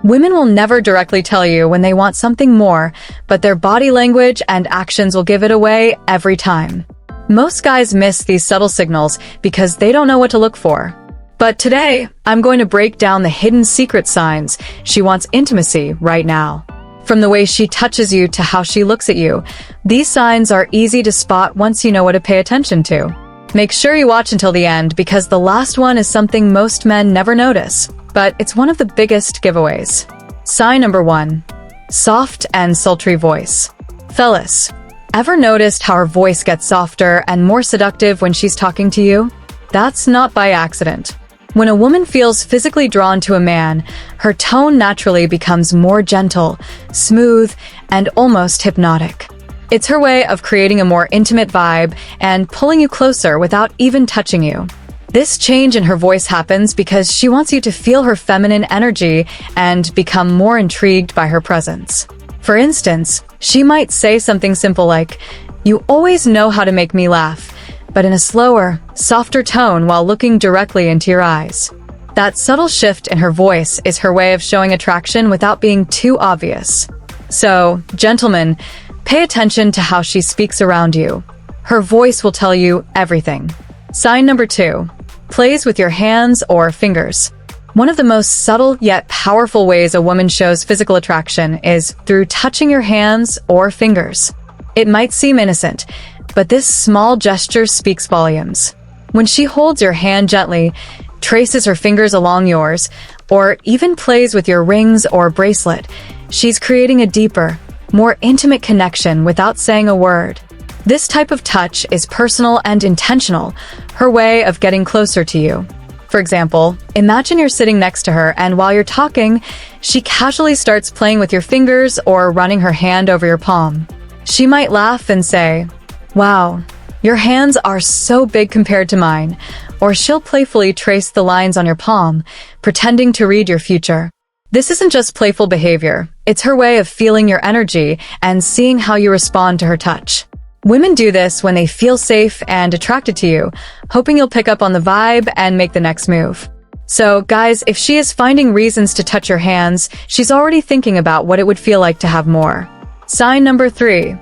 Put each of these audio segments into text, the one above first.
Women will never directly tell you when they want something more, but their body language and actions will give it away every time. Most guys miss these subtle signals because they don't know what to look for. But today, I'm going to break down the hidden secret signs she wants intimacy right now. From the way she touches you to how she looks at you, these signs are easy to spot once you know what to pay attention to. Make sure you watch until the end because the last one is something most men never notice, but it's one of the biggest giveaways. Sign number 1. Soft and sultry voice. Fellas, ever noticed how her voice gets softer and more seductive when she's talking to you? That's not by accident. When a woman feels physically drawn to a man, her tone naturally becomes more gentle, smooth, and almost hypnotic. It's her way of creating a more intimate vibe and pulling you closer without even touching you. This change in her voice happens because she wants you to feel her feminine energy and become more intrigued by her presence. For instance, she might say something simple like, "You always know how to make me laugh," but in a slower, softer tone while looking directly into your eyes. That subtle shift in her voice is her way of showing attraction without being too obvious. So, gentlemen, pay attention to how she speaks around you. Her voice will tell you everything. Sign number 2. Plays with your hands or fingers. One of the most subtle yet powerful ways a woman shows physical attraction is through touching your hands or fingers. It might seem innocent, but this small gesture speaks volumes. When she holds your hand gently, traces her fingers along yours, or even plays with your rings or bracelet, she's creating a deeper, more intimate connection without saying a word. This type of touch is personal and intentional, her way of getting closer to you. For example, imagine you're sitting next to her and while you're talking, she casually starts playing with your fingers or running her hand over your palm. She might laugh and say, "Wow, your hands are so big compared to mine," or she'll playfully trace the lines on your palm, pretending to read your future. This isn't just playful behavior, it's her way of feeling your energy and seeing how you respond to her touch. Women do this when they feel safe and attracted to you, hoping you'll pick up on the vibe and make the next move. So, guys, if she is finding reasons to touch your hands, she's already thinking about what it would feel like to have more. Sign number 3.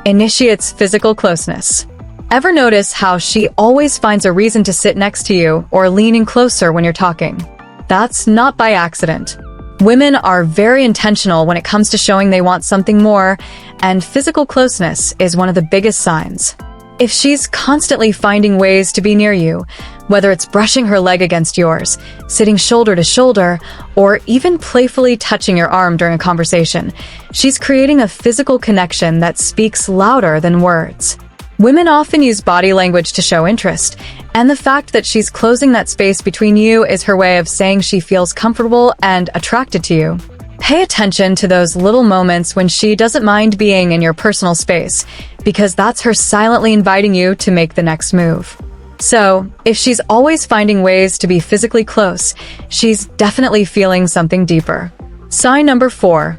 Initiates physical closeness. Ever notice how she always finds a reason to sit next to you or lean in closer when you're talking? That's not by accident. Women are very intentional when it comes to showing they want something more, and physical closeness is one of the biggest signs. If she's constantly finding ways to be near you, whether it's brushing her leg against yours, sitting shoulder to shoulder, or even playfully touching your arm during a conversation, she's creating a physical connection that speaks louder than words. Women often use body language to show interest, and the fact that she's closing that space between you is her way of saying she feels comfortable and attracted to you. Pay attention to those little moments when she doesn't mind being in your personal space, because that's her silently inviting you to make the next move. So, if she's always finding ways to be physically close, she's definitely feeling something deeper. Sign number 4.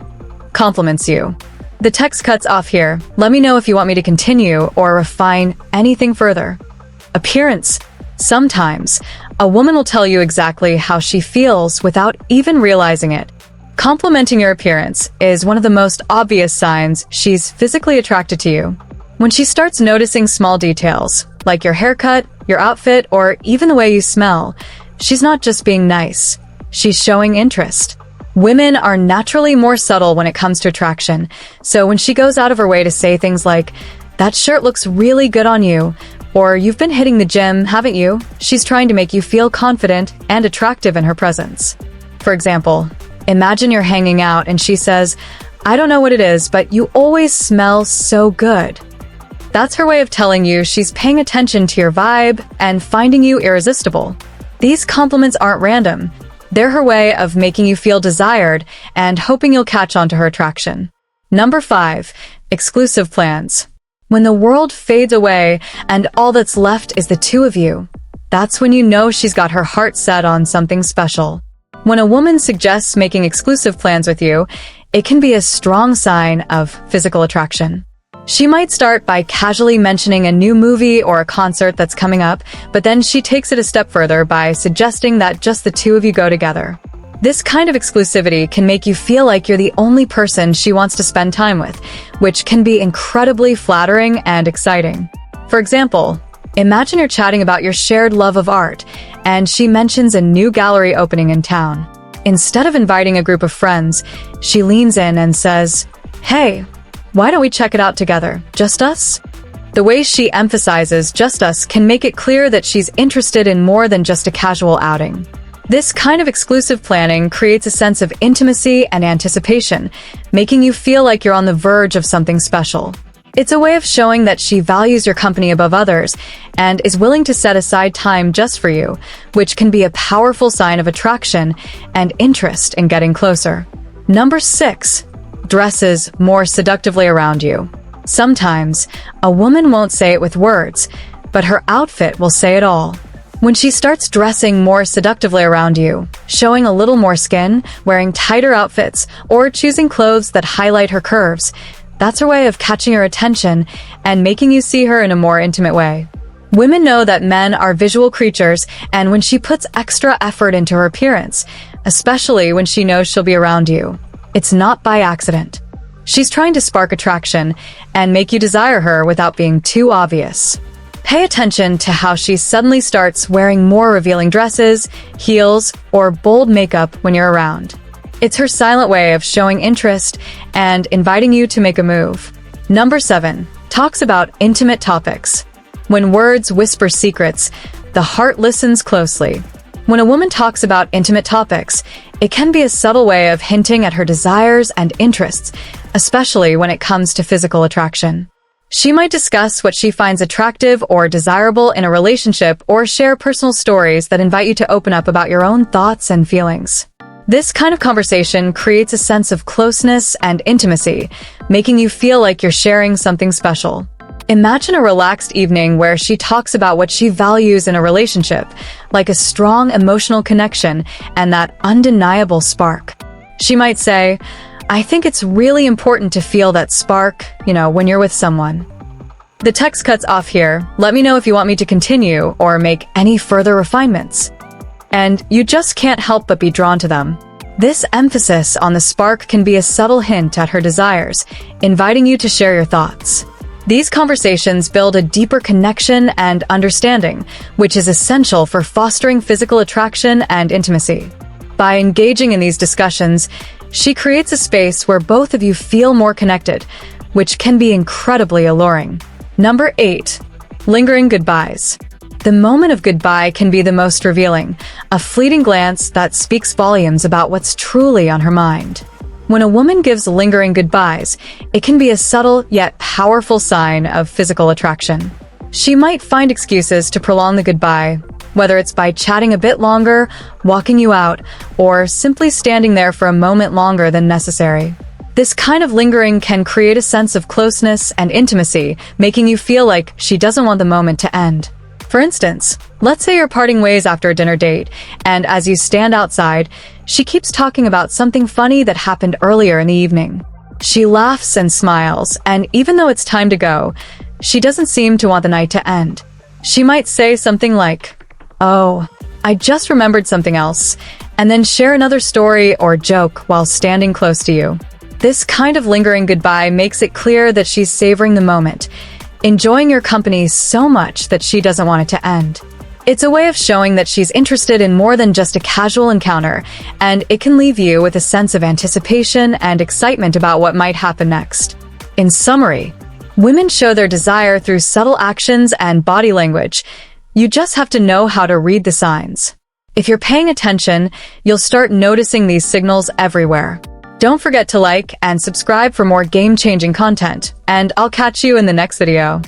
Compliments you. The text cuts off here. Let me know if you want me to continue or refine anything further. Appearance. Sometimes, a woman will tell you exactly how she feels without even realizing it. Complimenting your appearance is one of the most obvious signs she's physically attracted to you. When she starts noticing small details, like your haircut, your outfit, or even the way you smell, she's not just being nice. She's showing interest. Women are naturally more subtle when it comes to attraction, so when she goes out of her way to say things like, "That shirt looks really good on you," or "You've been hitting the gym, haven't you?" she's trying to make you feel confident and attractive in her presence. For example, imagine you're hanging out and she says, "I don't know what it is, but you always smell so good." That's her way of telling you she's paying attention to your vibe and finding you irresistible. These compliments aren't random. They're her way of making you feel desired and hoping you'll catch on to her attraction. Number 5. Exclusive plans. When the world fades away and all that's left is the two of you, that's when you know she's got her heart set on something special. When a woman suggests making exclusive plans with you, it can be a strong sign of physical attraction. She might start by casually mentioning a new movie or a concert that's coming up, but then she takes it a step further by suggesting that just the two of you go together. This kind of exclusivity can make you feel like you're the only person she wants to spend time with, which can be incredibly flattering and exciting. For example, imagine you're chatting about your shared love of art, and she mentions a new gallery opening in town. Instead of inviting a group of friends, she leans in and says, "Hey, why don't we check it out together? Just us?" The way she emphasizes just us can make it clear that she's interested in more than just a casual outing. This kind of exclusive planning creates a sense of intimacy and anticipation, making you feel like you're on the verge of something special. It's a way of showing that she values your company above others and is willing to set aside time just for you, which can be a powerful sign of attraction and interest in getting closer. Number 6. Dresses more seductively around you. Sometimes, a woman won't say it with words, but her outfit will say it all. When she starts dressing more seductively around you, showing a little more skin, wearing tighter outfits, or choosing clothes that highlight her curves, that's her way of catching your attention and making you see her in a more intimate way. Women know that men are visual creatures, and when she puts extra effort into her appearance, especially when she knows she'll be around you, it's not by accident. She's trying to spark attraction and make you desire her without being too obvious. Pay attention to how she suddenly starts wearing more revealing dresses, heels, or bold makeup when you're around. It's her silent way of showing interest and inviting you to make a move. Number 7. Talks about intimate topics. When words whisper secrets, the heart listens closely. When a woman talks about intimate topics, it can be a subtle way of hinting at her desires and interests, especially when it comes to physical attraction. She might discuss what she finds attractive or desirable in a relationship or share personal stories that invite you to open up about your own thoughts and feelings. This kind of conversation creates a sense of closeness and intimacy, making you feel like you're sharing something special. Imagine a relaxed evening where she talks about what she values in a relationship, like a strong emotional connection and that undeniable spark. She might say, "I think it's really important to feel that spark, when you're with someone." The text cuts off here. Let me know if you want me to continue or make any further refinements. And you just can't help but be drawn to them. This emphasis on the spark can be a subtle hint at her desires, inviting you to share your thoughts. These conversations build a deeper connection and understanding, which is essential for fostering physical attraction and intimacy. By engaging in these discussions, she creates a space where both of you feel more connected, which can be incredibly alluring. Number 8. Lingering goodbyes. The moment of goodbye can be the most revealing, a fleeting glance that speaks volumes about what's truly on her mind. When a woman gives lingering goodbyes, it can be a subtle yet powerful sign of physical attraction. She might find excuses to prolong the goodbye, whether it's by chatting a bit longer, walking you out, or simply standing there for a moment longer than necessary. This kind of lingering can create a sense of closeness and intimacy, making you feel like she doesn't want the moment to end. For instance, let's say you're parting ways after a dinner date, and as you stand outside, she keeps talking about something funny that happened earlier in the evening. She laughs and smiles, and even though it's time to go, she doesn't seem to want the night to end. She might say something like, "Oh, I just remembered something else," and then share another story or joke while standing close to you. This kind of lingering goodbye makes it clear that she's savoring the moment, enjoying your company so much that she doesn't want it to end. It's a way of showing that she's interested in more than just a casual encounter, and it can leave you with a sense of anticipation and excitement about what might happen next. In summary, women show their desire through subtle actions and body language. You just have to know how to read the signs. If you're paying attention, you'll start noticing these signals everywhere. Don't forget to like and subscribe for more game-changing content, and I'll catch you in the next video.